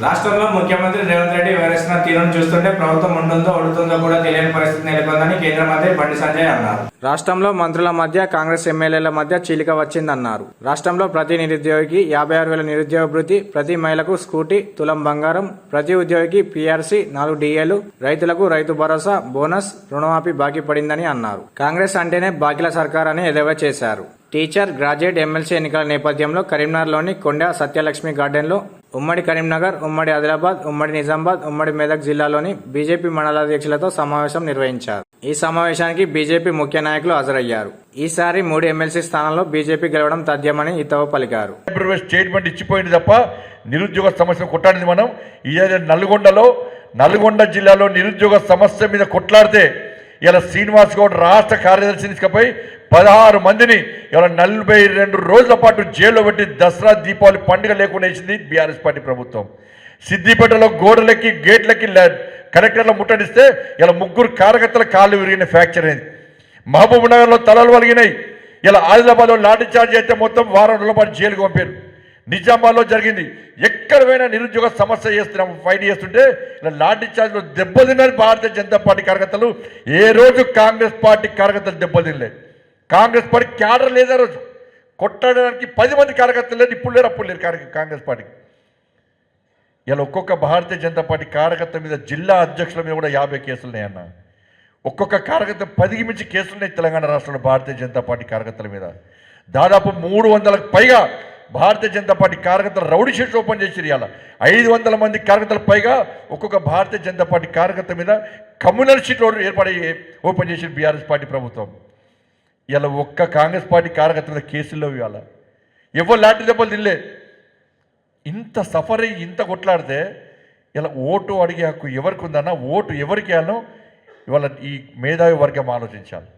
రాష్ట్రంలో ముఖ్యమంత్రి రేవంత్ రెడ్డి వివరిస్తున్న తీరును చూస్తుంటే ప్రభుత్వం ఉంటుందో ఉడుతుందో కూడా తెలియని పరిస్థితి నెలకొందని కేంద్ర మంత్రి బండి సంజయ్ అన్నారు. రాష్ట్రంలో మంత్రుల మధ్య కాంగ్రెస్ ఎమ్మెల్యేల మధ్య చీలిక వచ్చిందన్నారు. రాష్ట్రంలో ప్రతి నిరుద్యోగికి 56,000 నిరుద్యోగ భృతి, ప్రతి మహిళకు స్కూటీ, తులం బంగారం, ప్రతి ఉద్యోగికి పీఆర్సీ, 4 డిఏలు, రైతులకు రైతు భరోసా, బోనస్, రుణమాఫీ బాకీ పడిందని అన్నారు. కాంగ్రెస్ అంటేనే బాకీల సర్కార్ అని ఎద్దేవా చేశారు. టీచర్, గ్రాడ్యుయేట్ ఎమ్మెల్సీ ఎన్నికల నేపథ్యంలో కరీంనగర్లోని కొండ సత్యలక్ష్మి గార్డెన్లో ఉమ్మడి కరీంనగర్, ఉమ్మడి ఆదిలాబాద్, ఉమ్మడి నిజామాబాద్, ఉమ్మడి మెదక్ జిల్లాలోని బీజేపీ మండలాధ్యక్షులతో సమావేశం నిర్వహించారు. ఈ సమావేశానికి బీజేపీ ముఖ్య నాయకులు హాజరయ్యారు. ఈసారి 3 ఎమ్మెల్సీ స్థానాల్లో బీజేపీ గెలవడం తథ్యమని హితవు పలికారు. స్టేట్మెంట్ ఇచ్చిపోయింది తప్ప నిరుద్యోగ సమస్య కొట్టాడింది మనం. ఈ నల్గొండ జిల్లాలో నిరుద్యోగ సమస్య మీద కొట్లాడితే ఇలా శ్రీనివాస్ గౌడ్ రాష్ట్ర కార్యదర్శిని తీసుకుపోయి 16 మందిని ఇలా 42 రోజుల పాటు జైల్లో పెట్టి దసరా దీపావళి పండుగ లేకుండా వేసింది బీఆర్ఎస్ పార్టీ ప్రభుత్వం. సిద్దిపేటలో గోడలకి గేట్లకి కలెక్టర్లు ముట్టడిస్తే ఇలా 3 కార్యకర్తల కాళ్ళు విరిగిన ఫ్రాక్చర్ అయింది. మహబూబ్ నగర్లో తలలు వలిగినాయి. ఇలా ఆదిలాబాద్లో లాఠీ చార్జ్ అయితే మొత్తం వారం రోజుల పాటు జైలుకు పంపారు. నిజామాబాద్లో జరిగింది. ఎక్కడ పోయినా నిరుద్యోగ సమస్య చేస్తున్నాం, ఫైట్ చేస్తుంటే ఇలా లాఠీ చార్జ్లో దెబ్బతిన్నారు భారతీయ జనతా పార్టీ కార్యకర్తలు. ఏ రోజు కాంగ్రెస్ పార్టీ కార్యకర్తలు దెబ్బతినలేదు. కాంగ్రెస్ పార్టీ క్యాడర్ లేదా రోజు కొట్టడానికి 10 మంది కార్యకర్తలు లేదు, ఇప్పుడు లేరు, అప్పుడు లేరు కాంగ్రెస్ పార్టీకి. ఇలా ఒక్కొక్క భారతీయ జనతా పార్టీ కార్యకర్త మీద, జిల్లా అధ్యక్షుల మీద కూడా 50 కేసులు ఉన్నాయన్న. ఒక్కొక్క కార్యకర్త 10కి మించి కేసులు ఉన్నాయి తెలంగాణ రాష్ట్రంలో భారతీయ జనతా పార్టీ కార్యకర్తల మీద. దాదాపు 300లకు పైగా భారతీయ జనతా పార్టీ కార్యకర్తలు రౌడీ షీట్స్ ఓపెన్ చేసి ఇవాళ 500 మంది కార్యకర్తల పైగా ఒక్కొక్క భారతీయ జనతా పార్టీ కార్యకర్త మీద కమ్యూనల్ షీట్ ఓపెన్ చేసి బీఆర్ఎస్ పార్టీ ప్రభుత్వం. ఇలా ఒక్క కాంగ్రెస్ పార్టీ కార్యకర్త మీద కేసుల్లో ఇవాళ ఎవరు లాంటి దెబ్బలు తినలే. ఇంత సఫర్ అయ్యి ఇంత కొట్లాడితే ఇలా ఓటు అడిగే హక్కు ఎవరికి ఉందన్నా, ఓటు ఎవరికి వేయాలో ఇవాళ ఈ మేధావి వర్గం ఆలోచించాలి.